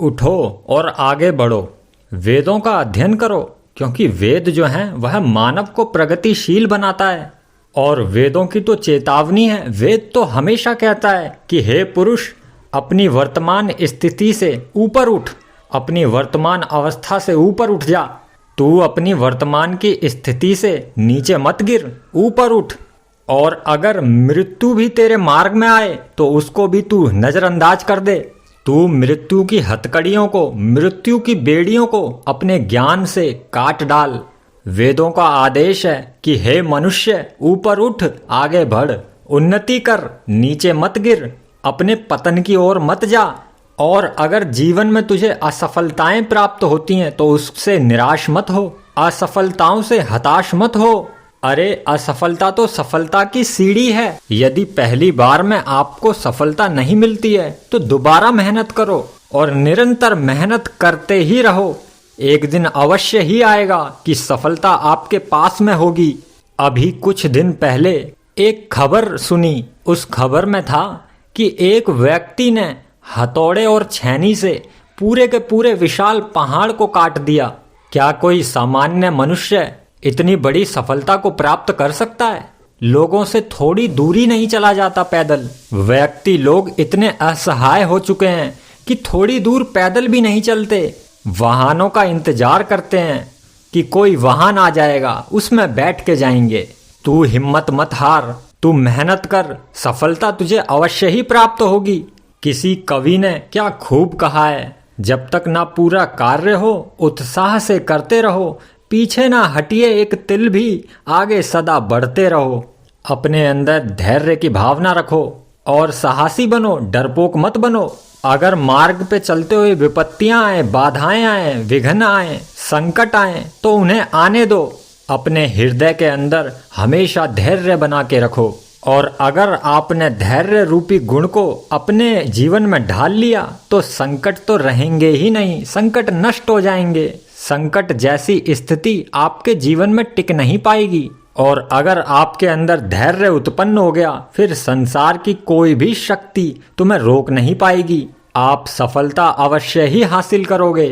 उठो और आगे बढ़ो, वेदों का अध्ययन करो, क्योंकि वेद जो हैं वह मानव को प्रगतिशील बनाता है। और वेदों की तो चेतावनी है। वेद तो हमेशा कहता है कि हे पुरुष, अपनी वर्तमान स्थिति से ऊपर उठ, अपनी वर्तमान अवस्था से ऊपर उठ जा। तू अपनी वर्तमान की स्थिति से नीचे मत गिर, ऊपर उठ। और अगर मृत्यु भी तेरे मार्ग में आए तो उसको भी तू नजरअंदाज कर दे। तू मृत्यु की हथकड़ियों को, मृत्यु की बेड़ियों को अपने ज्ञान से काट डाल। वेदों का आदेश है कि हे मनुष्य, ऊपर उठ, आगे बढ़, उन्नति कर, नीचे मत गिर, अपने पतन की ओर मत जा। और अगर जीवन में तुझे असफलताएं प्राप्त होती हैं तो उससे निराश मत हो, असफलताओं से हताश मत हो। अरे असफलता तो सफलता की सीढ़ी है। यदि पहली बार में आपको सफलता नहीं मिलती है तो दोबारा मेहनत करो और निरंतर मेहनत करते ही रहो। एक दिन अवश्य ही आएगा कि सफलता आपके पास में होगी। अभी कुछ दिन पहले एक खबर सुनी। उस खबर में था कि एक व्यक्ति ने हथौड़े और छेनी से पूरे के पूरे विशाल पहाड़ को काट दिया। क्या कोई सामान्य मनुष्य इतनी बड़ी सफलता को प्राप्त कर सकता है? लोगों से थोड़ी दूरी नहीं चला जाता पैदल। व्यक्ति लोग इतने असहाय हो चुके हैं कि थोड़ी दूर पैदल भी नहीं चलते। वाहनों का इंतजार करते हैं कि कोई वाहन आ जाएगा, उसमें बैठ के जाएंगे। तू हिम्मत मत हार, तू मेहनत कर, सफलता तुझे अवश्य ही प्राप्त होगी। किसी कवि ने क्या खूब कहा है, जब तक ना पूरा कार्य हो उत्साह से करते रहो, पीछे ना हटिए एक तिल भी, आगे सदा बढ़ते रहो। अपने अंदर धैर्य की भावना रखो और साहसी बनो, डरपोक मत बनो। अगर मार्ग पे चलते हुए विपत्तियां आए, बाधाएं आए, विघ्न आए, संकट आए तो उन्हें आने दो। अपने हृदय के अंदर हमेशा धैर्य बना के रखो। और अगर आपने धैर्य रूपी गुण को अपने जीवन में ढाल लिया तो संकट तो रहेंगे ही नहीं, संकट नष्ट हो जाएंगे। संकट जैसी स्थिति आपके जीवन में टिक नहीं पाएगी। और अगर आपके अंदर धैर्य उत्पन्न हो गया, फिर संसार की कोई भी शक्ति तुम्हें रोक नहीं पाएगी। आप सफलता अवश्य ही हासिल करोगे।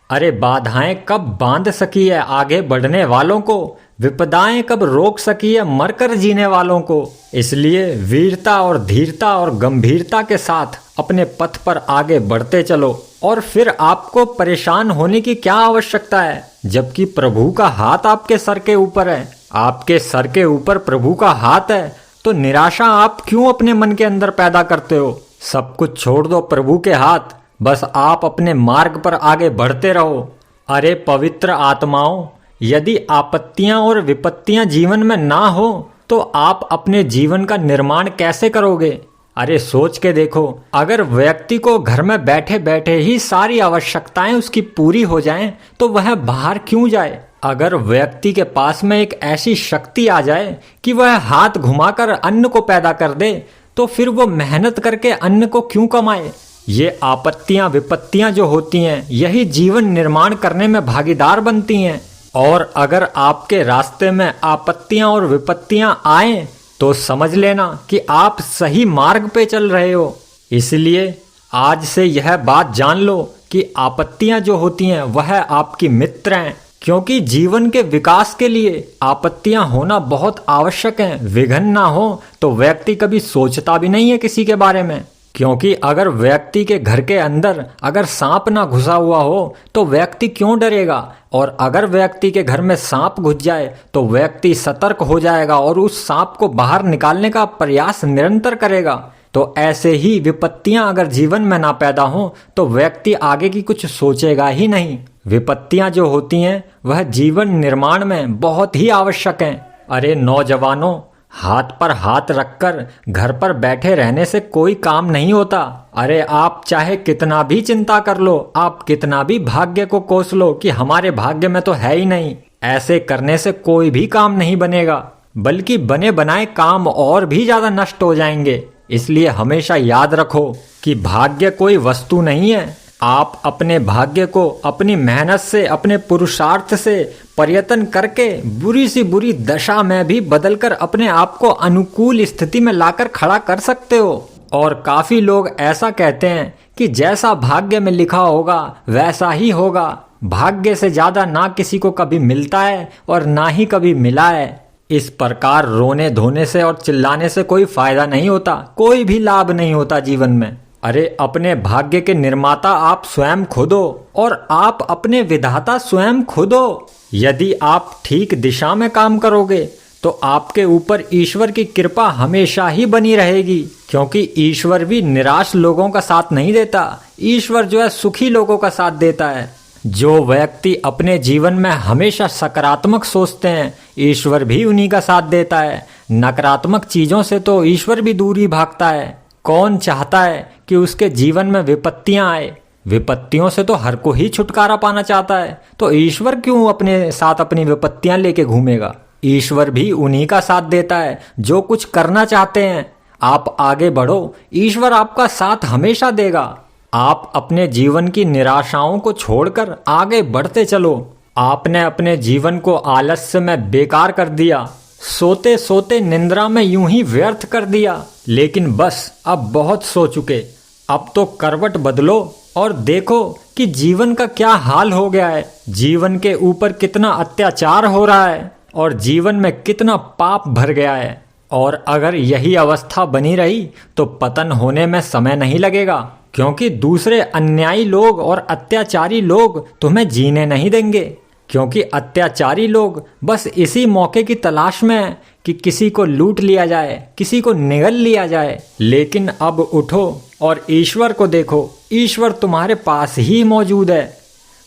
अरे बाधाएं कब बांध सकी है आगे बढ़ने वालों को, विपदाएं कब रोक सकी है मरकर जीने वालों को। इसलिए वीरता और धीरता और गंभीरता के साथ अपने पथ पर आगे बढ़ते चलो। और फिर आपको परेशान होने की क्या आवश्यकता है, जबकि प्रभु का हाथ आपके सर के ऊपर है। आपके सर के ऊपर प्रभु का हाथ है तो निराशा आप क्यों अपने मन के अंदर पैदा करते हो? सब कुछ छोड़ दो प्रभु के हाथ, बस आप अपने मार्ग पर आगे बढ़ते रहो। अरे पवित्र आत्माओं, यदि आपत्तियां और विपत्तियां जीवन में ना हो तो आप अपने जीवन का निर्माण कैसे करोगे? अरे सोच के देखो, अगर व्यक्ति को घर में बैठे बैठे ही सारी आवश्यकताएं उसकी पूरी हो जाएं तो वह बाहर क्यों जाए? अगर व्यक्ति के पास में एक ऐसी शक्ति आ जाए कि वह हाथ घुमाकर अन्न को पैदा कर दे तो फिर वो मेहनत करके अन्न को क्यों कमाए? ये आपत्तियां विपत्तियां जो होती हैं यही जीवन निर्माण करने में भागीदार बनती हैं। और अगर आपके रास्ते में आपत्तियां और विपत्तियां आए तो समझ लेना कि आप सही मार्ग पे चल रहे हो। इसलिए आज से यह बात जान लो कि आपत्तियां जो होती हैं वह आपकी मित्र हैं, क्योंकि जीवन के विकास के लिए आपत्तियां होना बहुत आवश्यक हैं। विघ्न ना हो तो व्यक्ति कभी सोचता भी नहीं है किसी के बारे में। क्योंकि अगर व्यक्ति के घर के अंदर अगर सांप ना घुसा हुआ हो तो व्यक्ति क्यों डरेगा? और अगर व्यक्ति के घर में सांप घुस जाए तो व्यक्ति सतर्क हो जाएगा और उस सांप को बाहर निकालने का प्रयास निरंतर करेगा। तो ऐसे ही विपत्तियां अगर जीवन में ना पैदा हो तो व्यक्ति आगे की कुछ सोचेगा ही नहीं। विपत्तियां जो होती हैं वह जीवन निर्माण में बहुत ही आवश्यक हैं। अरे नौजवानों, हाथ पर हाथ रखकर घर पर बैठे रहने से कोई काम नहीं होता। अरे आप चाहे कितना भी चिंता कर लो, आप कितना भी भाग्य को कोस लो कि हमारे भाग्य में तो है ही नहीं, ऐसे करने से कोई भी काम नहीं बनेगा, बल्कि बने बनाए काम और भी ज्यादा नष्ट हो जाएंगे। इसलिए हमेशा याद रखो कि भाग्य कोई वस्तु नहीं है। आप अपने भाग्य को अपनी मेहनत से, अपने पुरुषार्थ से प्रयत्न करके बुरी सी बुरी दशा में भी बदलकर अपने आप को अनुकूल स्थिति में लाकर खड़ा कर सकते हो। और काफी लोग ऐसा कहते हैं कि जैसा भाग्य में लिखा होगा वैसा ही होगा। भाग्य से ज्यादा ना किसी को कभी मिलता है और ना ही कभी मिला है। इस प्रकार रोने धोने से और चिल्लाने से कोई फायदा नहीं होता, कोई भी लाभ नहीं होता जीवन में। अरे अपने भाग्य के निर्माता आप स्वयं खुद हो और आप अपने विधाता स्वयं खुद हो। यदि आप ठीक दिशा में काम करोगे तो आपके ऊपर ईश्वर की कृपा हमेशा ही बनी रहेगी, क्योंकि ईश्वर भी निराश लोगों का साथ नहीं देता। ईश्वर जो है सुखी लोगों का साथ देता है। जो व्यक्ति अपने जीवन में हमेशा सकारात्मक सोचते हैं, ईश्वर भी उन्हीं का साथ देता है। नकारात्मक चीजों से तो ईश्वर भी दूर ही भागता है। कौन चाहता है कि उसके जीवन में विपत्तियां आए? विपत्तियों से तो हर को ही छुटकारा पाना चाहता है, तो ईश्वर क्यों अपने साथ अपनी विपत्तियां लेके घूमेगा? ईश्वर भी उन्हीं का साथ देता है जो कुछ करना चाहते हैं। आप आगे बढ़ो, ईश्वर आपका साथ हमेशा देगा। आप अपने जीवन की निराशाओं को छोड़कर आगे बढ़ते चलो। आपने अपने जीवन को आलस्य में बेकार कर दिया, सोते सोते निंद्रा में यूं ही व्यर्थ कर दिया। लेकिन बस अब बहुत सो चुके, अब तो करवट बदलो और देखो कि जीवन का क्या हाल हो गया है। जीवन के ऊपर कितना अत्याचार हो रहा है और जीवन में कितना पाप भर गया है। और अगर यही अवस्था बनी रही तो पतन होने में समय नहीं लगेगा, क्योंकि दूसरे अन्यायी लोग और अत्याचारी लोग तुम्हें जीने नहीं देंगे। क्योंकि अत्याचारी लोग बस इसी मौके की तलाश में हैं कि किसी को लूट लिया जाए, किसी को निगल लिया जाए। लेकिन अब उठो और ईश्वर को देखो। ईश्वर तुम्हारे पास ही मौजूद है,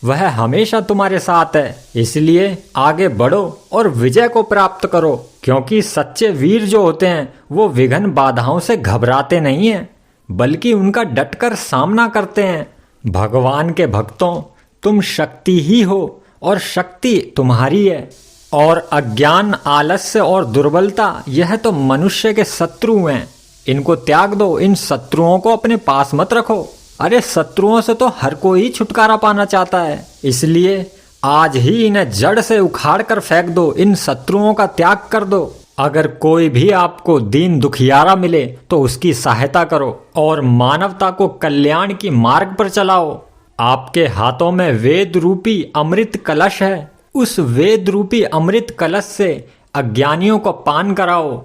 वह हमेशा तुम्हारे साथ है। इसलिए आगे बढ़ो और विजय को प्राप्त करो, क्योंकि सच्चे वीर जो होते हैं वो विघ्न बाधाओं से घबराते नहीं हैं, बल्कि उनका डटकर सामना करते हैं। भगवान के भक्तों, तुम शक्ति ही हो और शक्ति तुम्हारी है। और अज्ञान, आलस्य और दुर्बलता यह तो मनुष्य के शत्रु हैं। इनको त्याग दो, इन शत्रुओं को अपने पास मत रखो। अरे शत्रुओं से तो हर कोई छुटकारा पाना चाहता है, इसलिए आज ही इन्हें जड़ से उखाड़ कर फेंक दो, इन शत्रुओं का त्याग कर दो। अगर कोई भी आपको दीन दुखियारा मिले तो उसकी सहायता करो और मानवता को कल्याण की मार्ग पर चलाओ। आपके हाथों में वेद रूपी अमृत कलश है, उस वेद रूपी अमृत कलश से अज्ञानियों को पान कराओ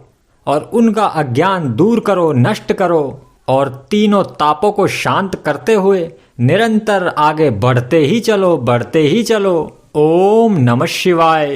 और उनका अज्ञान दूर करो, नष्ट करो। और तीनों तापों को शांत करते हुए निरंतर आगे बढ़ते ही चलो, बढ़ते ही चलो। ओम नमः शिवाय।